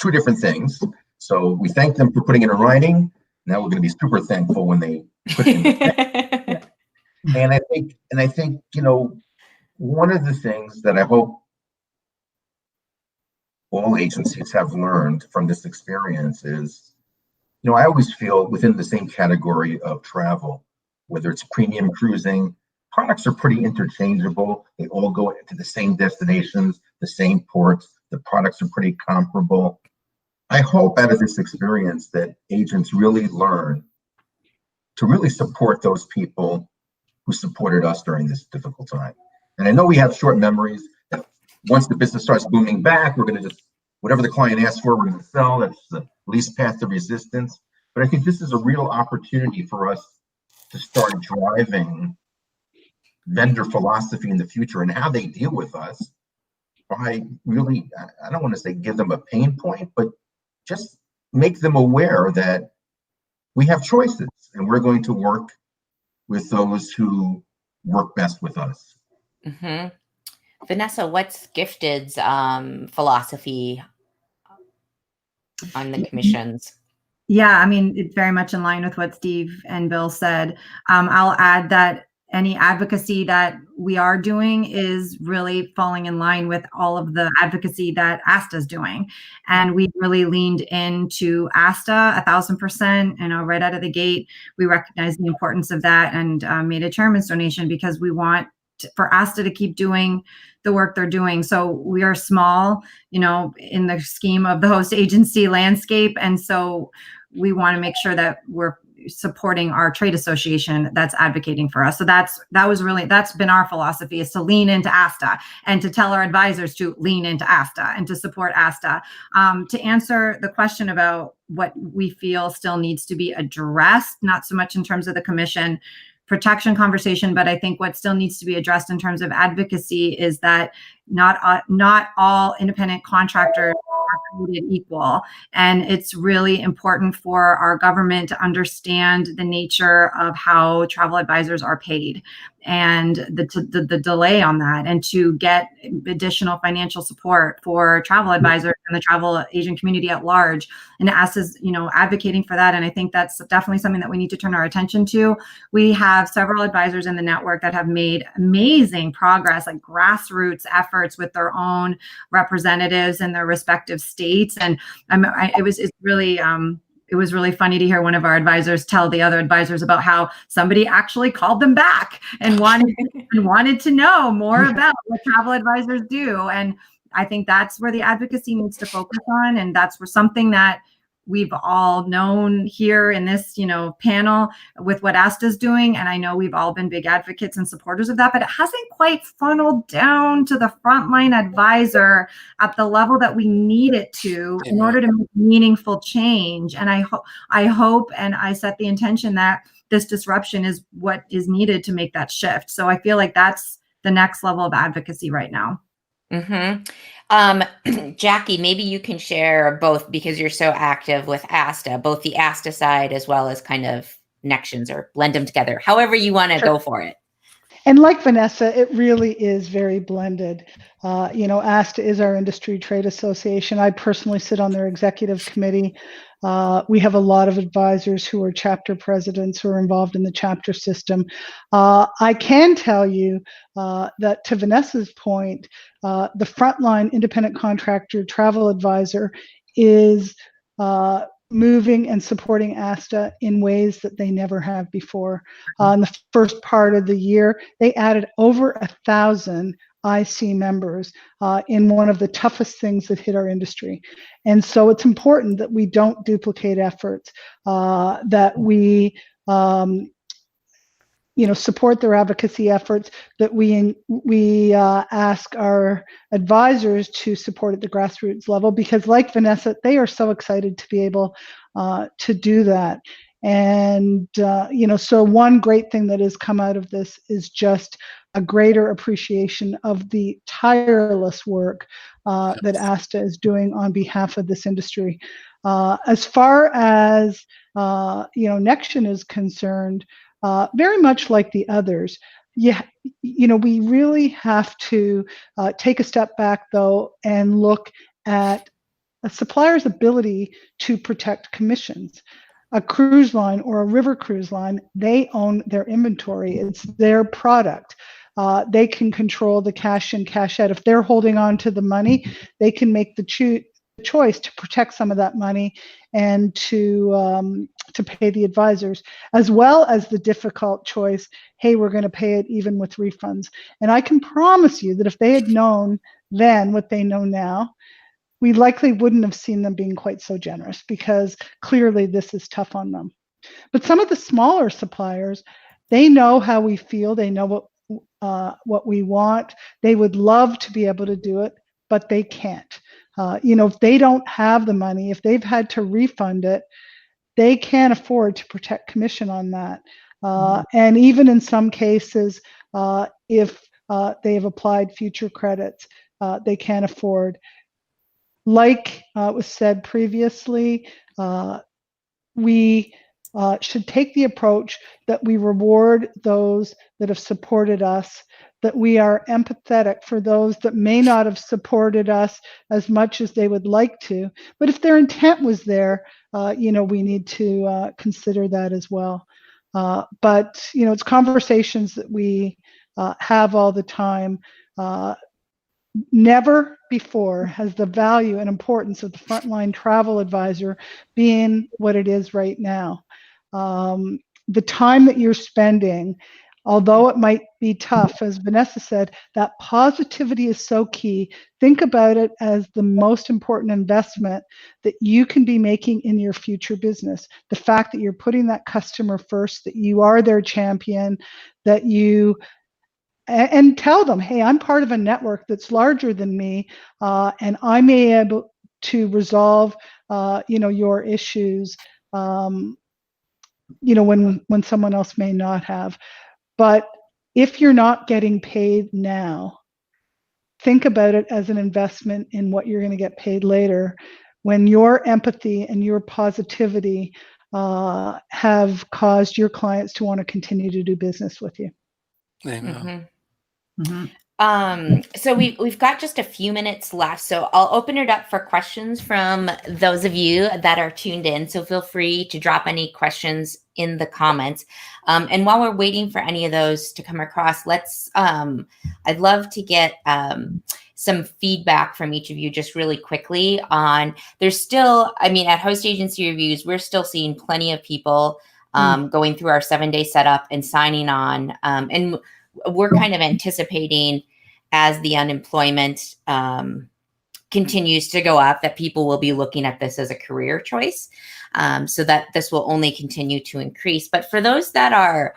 two different things. So we thank them for putting it in writing. Now we're going to be super thankful when they put it in the check. And I think, one of the things that I hope all agencies have learned from this experience is, I always feel within the same category of travel, whether it's premium cruising, products are pretty interchangeable. They all go to the same destinations, the same ports. The products are pretty comparable. I hope out of this experience that agents really learn to really support those people who supported us during this difficult time. And I know we have short memories, that once the business starts booming back, we're going to just, whatever the client asks for, we're going to sell. That's the least path to resistance. But I think this is a real opportunity for us to start driving vendor philosophy in the future and how they deal with us by really, I don't want to say give them a pain point, but just make them aware that we have choices and we're going to work with those who work best with us. Mm-hmm. Vanessa, what's Gifted's philosophy on the commissions? Yeah, I mean, it's very much in line with what Steve and Bill said. I'll add that any advocacy that we are doing is really falling in line with all of the advocacy that ASTA is doing. And we really leaned into ASTA 1,000%, right out of the gate. We recognize the importance of that and made a chairman's donation because we want for ASTA to keep doing the work they're doing. So we are small, in the scheme of the host agency landscape. And so we want to make sure that we're supporting our trade association that's advocating for us. So that's been our philosophy, is to lean into ASTA and to tell our advisors to lean into ASTA and to support ASTA. To answer the question about what we feel still needs to be addressed, not so much in terms of the commission protection conversation, but I think what still needs to be addressed in terms of advocacy is that not all independent contractors are created equal. And it's really important for our government to understand the nature of how travel advisors are paid and the delay on that, and to get additional financial support for travel advisors and the travel agent community at large. And us is, advocating for that. And I think that's definitely something that we need to turn our attention to. We have several advisors in the network that have made amazing progress, like grassroots efforts with their own representatives in their respective states. And it was really funny to hear one of our advisors tell the other advisors about how somebody actually called them back and wanted to know more about what travel advisors do. And I think that's where the advocacy needs to focus on. And that's where something that we've all known here in this, panel with what ASTA's doing. And I know we've all been big advocates and supporters of that, but it hasn't quite funneled down to the frontline advisor at the level that we need it to in order to make meaningful change. And I hope and I set the intention that this disruption is what is needed to make that shift. So I feel like that's the next level of advocacy right now. Jackie, maybe you can share both, because you're so active with ASTA, both the ASTA side as well as kind of connections, or blend them together, however you want to go for it. And like Vanessa, it really is very blended. ASTA is our industry trade association. I personally sit on their executive committee. We have a lot of advisors who are chapter presidents who are involved in the chapter system. I can tell you that, to Vanessa's point, the frontline independent contractor travel advisor is moving and supporting ASTA in ways that they never have before. In the first part of the year, they added over 1,000 IC members in one of the toughest things that hit our industry. And so it's important that we don't duplicate efforts, that we support their advocacy efforts, that we ask our advisors to support at the grassroots level, because like Vanessa, they are so excited to be able to do that. And, so one great thing that has come out of this is just a greater appreciation of the tireless work that ASTA is doing on behalf of this industry. As far as, Nexion is concerned, very much like the others, we really have to take a step back, though, and look at a supplier's ability to protect commissions. A cruise line or a river cruise line, they own their inventory. It's their product. They can control the cash in, cash out. If they're holding on to the money, they can make the choice to protect some of that money and to pay the advisors, as well as the difficult choice, hey, we're going to pay it even with refunds. And I can promise you that if they had known then what they know now, we likely wouldn't have seen them being quite so generous, because clearly this is tough on them. But some of the smaller suppliers, they know how we feel. They know what we want. They would love to be able to do it, but they can't. If they don't have the money, if they've had to refund it, they can't afford to protect commission on that. And even in some cases, if they have applied future credits, they can't afford. Like was said previously, we should take the approach that we reward those that have supported us, that we are empathetic for those that may not have supported us as much as they would like to. But if their intent was there, we need to consider that as well. But it's conversations that we have all the time. Never before has the value and importance of the frontline travel advisor been what it is right now. The time that you're spending, although it might be tough, as Vanessa said, that positivity is so key. Think about it as the most important investment that you can be making in your future business. The fact that you're putting that customer first, that you are their champion, that you and tell them, hey, I'm part of a network that's larger than me, and I may be able to resolve, your issues, when someone else may not have. But if you're not getting paid now, think about it as an investment in what you're going to get paid later, when your empathy and your positivity have caused your clients to want to continue to do business with you. Amen. So we've got just a few minutes left, so I'll open it up for questions from those of you that are tuned in. So feel free to drop any questions in the comments. And while we're waiting for any of those to come across, I'd love to get some feedback from each of you just really quickly on, there's still, I mean, at Host Agency Reviews, we're still seeing plenty of people going through our 7-day setup and signing on. And we're kind of anticipating, as the unemployment continues to go up, that people will be looking at this as a career choice, so that this will only continue to increase. But for those that are,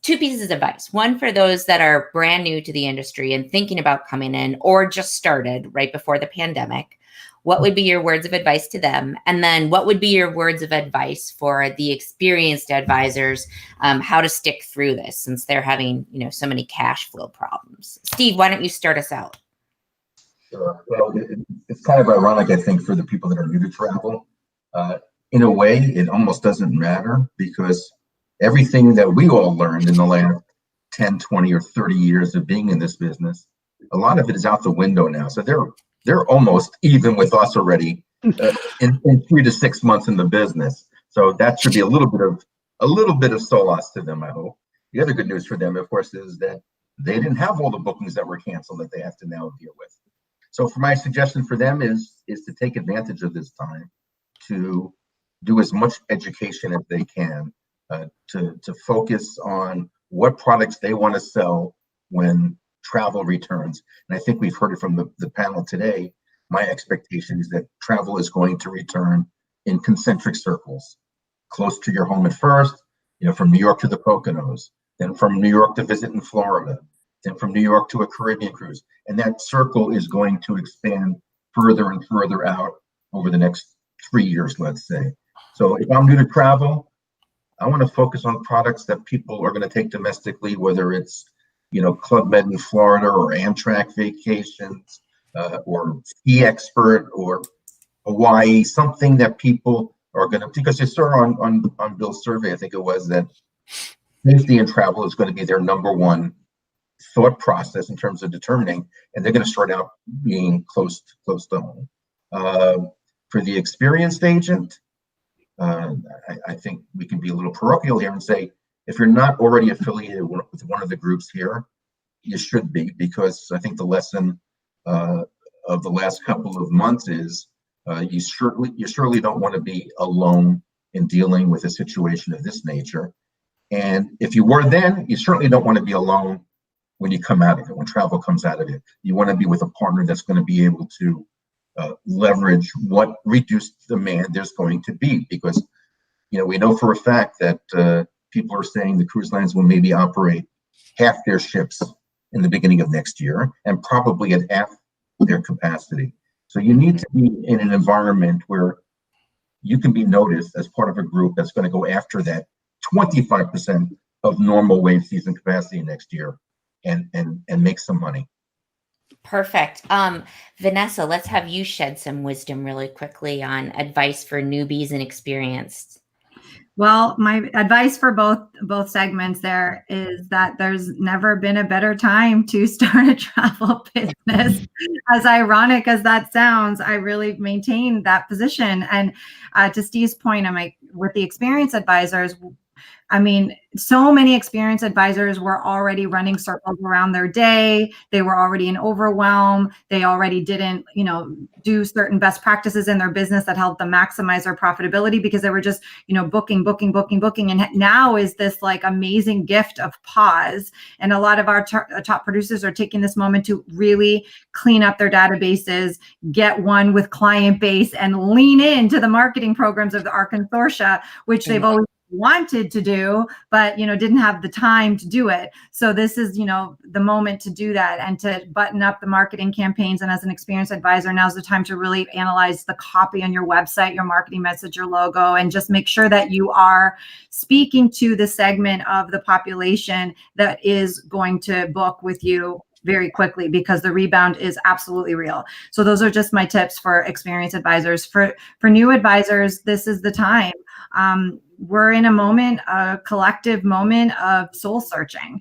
two pieces of advice. One, for those that are brand new to the industry and thinking about coming in, or just started right before the pandemic, what would be your words of advice to them? And then what would be your words of advice for the experienced advisors, how to stick through this, since they're having, so many cash flow problems? Steve, why don't you start us out? Sure. Well, it's kind of ironic, I think, for the people that are new to travel. In a way, it almost doesn't matter, because everything that we all learned in the last 10, 20, or 30 years of being in this business, a lot of it is out the window now. So they're almost even with us already in 3 to 6 months in the business. So that should be a little bit of solace to them, I hope. The other good news for them, of course, is that they didn't have all the bookings that were canceled that they have to now deal with. So for my suggestion for them is to take advantage of this time to do as much education as they can, to focus on what products they want to sell when travel returns. And I think we've heard it from the panel today. My expectation is that travel is going to return in concentric circles, close to your home at first, from New York to the Poconos, then from New York to visit in Florida, then from New York to a Caribbean cruise. And that circle is going to expand further and further out over the next 3 years, let's say. So if I'm new to travel, I want to focus on products that people are going to take domestically, whether it's Club Med in Florida, or Amtrak vacations, or Ski Expert, or Hawaii, something that people are going to, because you saw on Bill's survey, I think it was, that safety in travel is going to be their number one thought process in terms of determining, and they're going to start out being close to home. For the experienced agent, I think we can be a little parochial here and say, if you're not already affiliated with one of the groups here, you should be, because I think the lesson of the last couple of months is you surely don't want to be alone in dealing with a situation of this nature. And if you were then, you certainly don't want to be alone when you come out of it, when travel comes out of it. You want to be with a partner that's going to be able to leverage what reduced demand there's going to be, because we know for a fact that people are saying the cruise lines will maybe operate half their ships in the beginning of next year, and probably at half their capacity. So you need to be in an environment where you can be noticed as part of a group that's going to go after that 25% of normal wave season capacity next year and make some money. Perfect. Vanessa, let's have you shed some wisdom really quickly on advice for newbies and experienced. Well, my advice for both segments there is that there's never been a better time to start a travel business. As ironic as that sounds, I really maintain that position. And to Steve's point, with the experienced advisors, so many experienced advisors were already running circles around their day. They were already in overwhelm. They already didn't, do certain best practices in their business that helped them maximize their profitability, because they were just, booking. And now is this amazing gift of pause. And a lot of our top producers are taking this moment to really clean up their databases, get one with client base, and lean into the marketing programs of our consortia, which they've always wanted to do, but didn't have the time to do it. So this is the moment to do that and to button up the marketing campaigns. And as an experienced advisor, now's the time to really analyze the copy on your website, your marketing message, your logo, and just make sure that you are speaking to the segment of the population that is going to book with you very quickly because the rebound is absolutely real. So those are just my tips for experienced advisors. For new advisors, this is the time. We're in a moment, a collective moment of soul searching.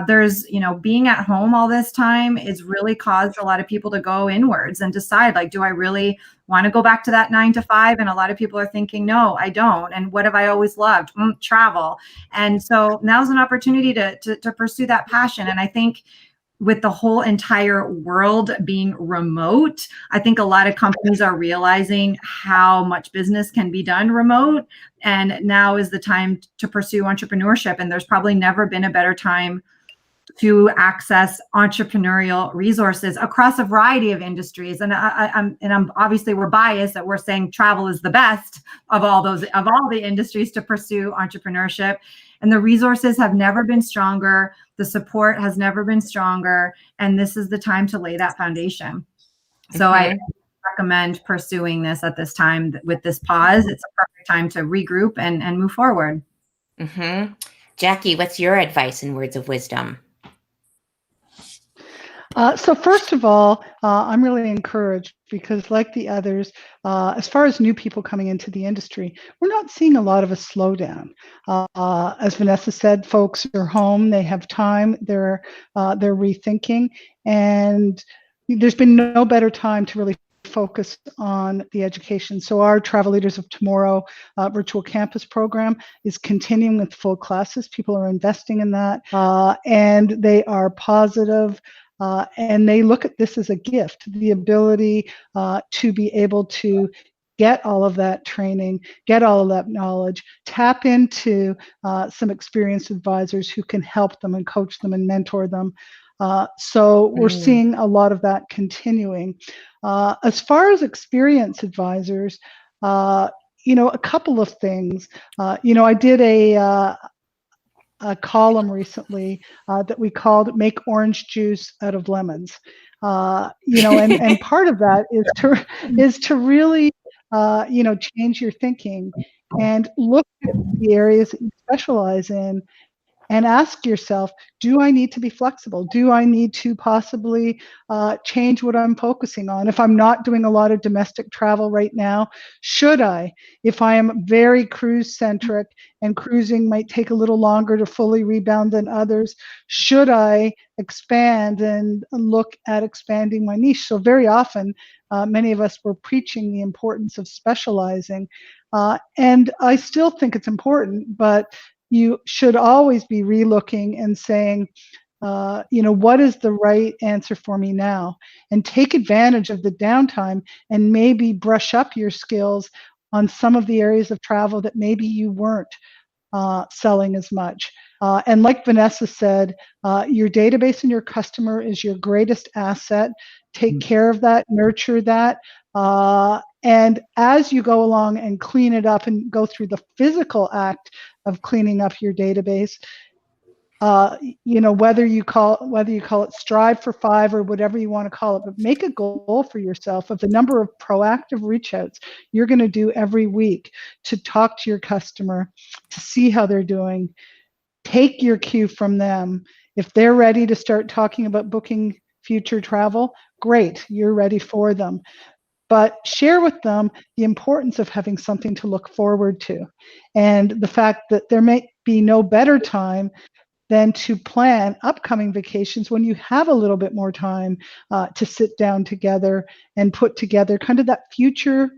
There's, being at home all this time is really caused a lot of people to go inwards and decide, like, do I really want to go back to that 9 to 5? And a lot of people are thinking, no, I don't. And what have I always loved? Travel. And so now's an opportunity to pursue that passion. And I think with the whole entire world being remote, I think a lot of companies are realizing how much business can be done remote. And now is the time to pursue entrepreneurship. And there's probably never been a better time to access entrepreneurial resources across a variety of industries. And I'm obviously, we're biased that we're saying travel is the best of all the industries to pursue entrepreneurship. And the resources have never been stronger. The support has never been stronger. And this is the time to lay that foundation. So I recommend pursuing this at this time with this pause. It's a perfect time to regroup and move forward. Jackie, what's your advice and words of wisdom? So first of all, I'm really encouraged because like the others, as far as new people coming into the industry, we're not seeing a lot of a slowdown. As Vanessa said, folks are home, they have time, they're rethinking, and there's been no better time to really focus on the education. So our Travel Leaders of Tomorrow virtual campus program is continuing with full classes. People are investing in that, and they are positive. And they look at this as a gift, the ability to be able to get all of that training, get all of that knowledge, tap into some experienced advisors who can help them and coach them and mentor them. So we're seeing a lot of that continuing. As far as experienced advisors, a couple of things. I did a column recently that we called "Make Orange Juice Out of Lemons," and part of that is to really change your thinking and look at the areas that you specialize in and ask yourself, do I need to be flexible? Do I need to possibly change what I'm focusing on? If I'm not doing a lot of domestic travel right now, should I? If I am very cruise-centric and cruising might take a little longer to fully rebound than others, should I expand and look at expanding my niche? So very often, many of us were preaching the importance of specializing. And I still think it's important, but you should always be relooking and saying, what is the right answer for me now? And take advantage of the downtime and maybe brush up your skills on some of the areas of travel that maybe you weren't selling as much. And like Vanessa said, your database and your customer is your greatest asset. Take care of that, nurture that. And as you go along and clean it up and go through the physical act of cleaning up your database, whether you call it Strive for 5 or whatever you want to call it, but make a goal for yourself of the number of proactive reach outs you're going to do every week to talk to your customer, to see how they're doing. Take your cue from them. If they're ready to start talking about booking future travel, great, you're ready for them. But share with them the importance of having something to look forward to, and the fact that there may be no better time than to plan upcoming vacations when you have a little bit more time to sit down together and put together kind of that future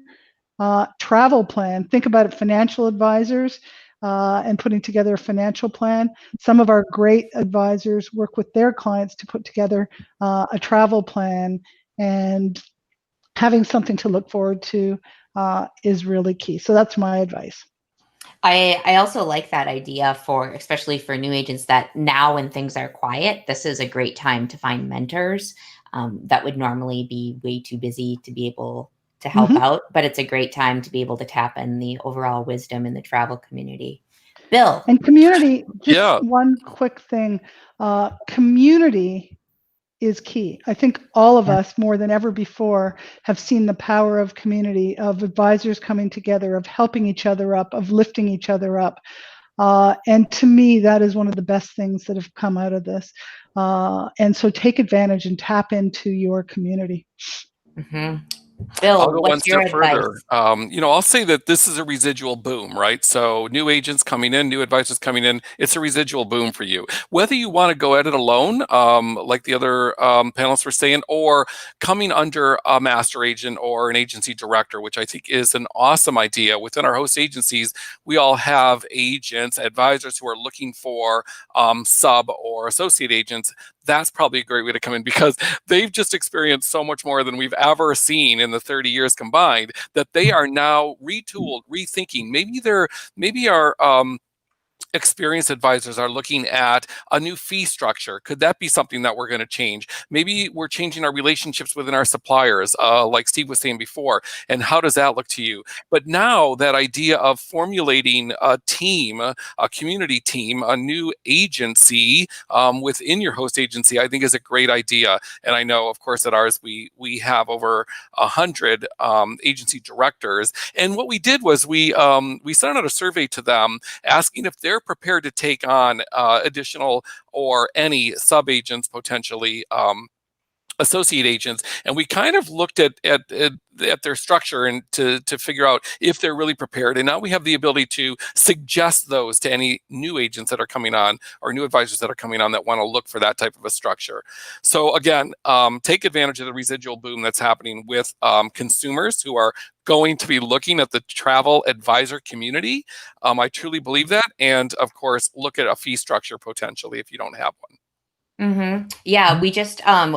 travel plan. Think about it, financial advisors and putting together a financial plan. Some of our great advisors work with their clients to put together a travel plan, and having something to look forward to is really key. So that's my advice. I also like that idea especially for new agents, that now when things are quiet, this is a great time to find mentors that would normally be way too busy to be able to help out. But it's a great time to be able to tap in the overall wisdom in the travel community. Bill. And community, just one quick thing. Community is key. I think all of us, more than ever before, have seen the power of community, of advisors coming together, of helping each other up, of lifting each other up. And to me, that is one of the best things that have come out of this. And so take advantage and tap into your community. Mm-hmm. I'll Bill, go one what's your step advice? further. I'll say that this is a residual boom, right? So new agents coming in, new advisors coming in, it's a residual boom for you. Whether you want to go at it alone, like the other panelists were saying, or coming under a master agent or an agency director, which I think is an awesome idea. Within our host agencies, we all have agents, advisors who are looking for sub or associate agents. That's probably a great way to come in because they've just experienced so much more than we've ever seen in the 30 years combined that they are now retooled, rethinking. Maybe our experienced advisors are looking at a new fee structure. Could that be something that we're going to change? Maybe we're changing our relationships within our suppliers, like Steve was saying before. And how does that look to you? But now that idea of formulating a team, a community team, a new agency within your host agency, I think is a great idea. And I know, of course, at ours, we have over 100 agency directors. And what we did was we sent out a survey to them asking if they're prepared to take on additional or any sub agents, potentially associate agents, and we kind of looked at their structure and to figure out if they're really prepared. And now we have the ability to suggest those to any new agents that are coming on or new advisors that are coming on that want to look for that type of a structure. So again, take advantage of the residual boom that's happening with consumers who are going to be looking at the travel advisor community. I truly believe that. And of course, look at a fee structure potentially if you don't have one. Mm-hmm. Yeah,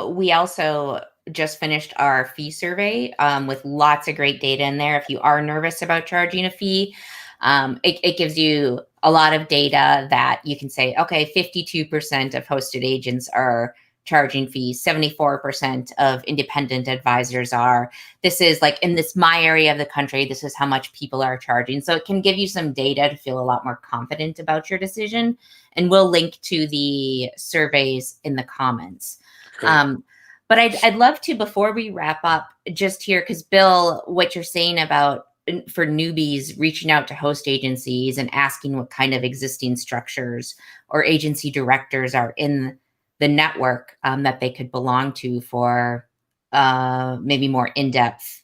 we also just finished our fee survey with lots of great data in there. If you are nervous about charging a fee, it gives you a lot of data that you can say, okay, 52% of hosted agents are charging fees, 74% of independent advisors are. This is like in my area of the country, this is how much people are charging. So it can give you some data to feel a lot more confident about your decision. And we'll link to the surveys in the comments. But I'd love to, before we wrap up, just hear, because Bill, what you're saying about for newbies reaching out to host agencies and asking what kind of existing structures or agency directors are in the network that they could belong to for maybe more in-depth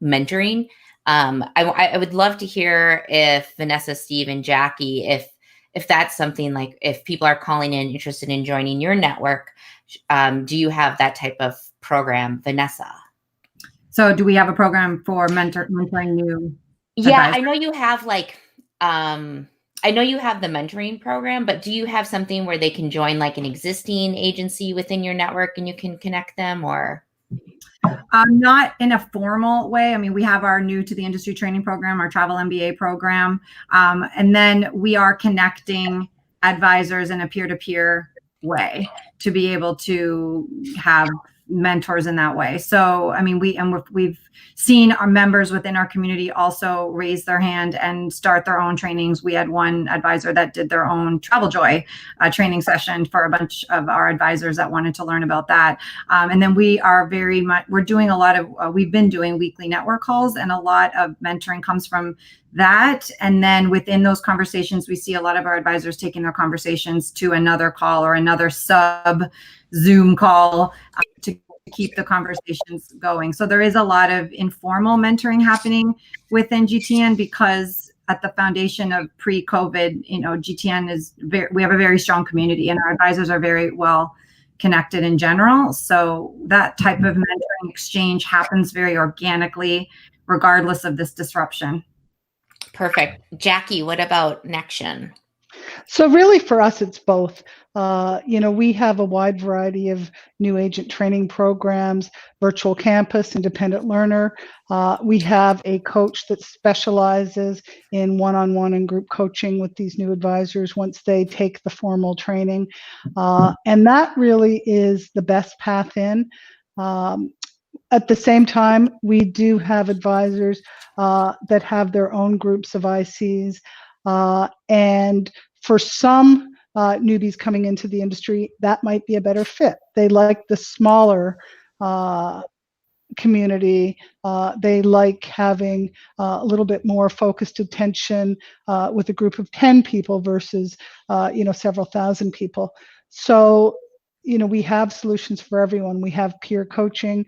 mentoring. I would love to hear if Vanessa, Steve, and Jackie, if that's something like, if people are calling in interested in joining your network, do you have that type of program, Vanessa? So do we have a program for mentoring new Yeah, advisors? I know you have I know you have the mentoring program, but do you have something where they can join like an existing agency within your network and you can connect them, or? Not in a formal way. I mean, we have our new to the industry training program, our travel MBA program. And then we are connecting advisors in a peer-to-peer way to be able to have mentors in that way. So, I mean, we've seen our members within our community also raise their hand and start their own trainings. We had one advisor that did their own Travel Joy training session for a bunch of our advisors that wanted to learn about that. And then we are we're doing a lot of, we've been doing weekly network calls, and a lot of mentoring comes from that. And then within those conversations, we see a lot of our advisors taking their conversations to another call or another sub Zoom call to keep the conversations going. So there is a lot of informal mentoring happening within GTN, because at the foundation of pre-COVID, GTN is we have a very strong community, and our advisors are very well connected in general. So that type of mentoring exchange happens very organically, regardless of this disruption. Perfect. Jackie, what about Nexion? So really for us, it's both. We have a wide variety of new agent training programs, virtual campus, independent learner. We have a coach that specializes in one-on-one and group coaching with these new advisors once they take the formal training. And that really is the best path in. At the same time, we do have advisors that have their own groups of ICs. And for some newbies coming into the industry, that might be a better fit. They like the smaller community. They like having a little bit more focused attention with a group of 10 people versus, several thousand people. So we have solutions for everyone. We have peer coaching.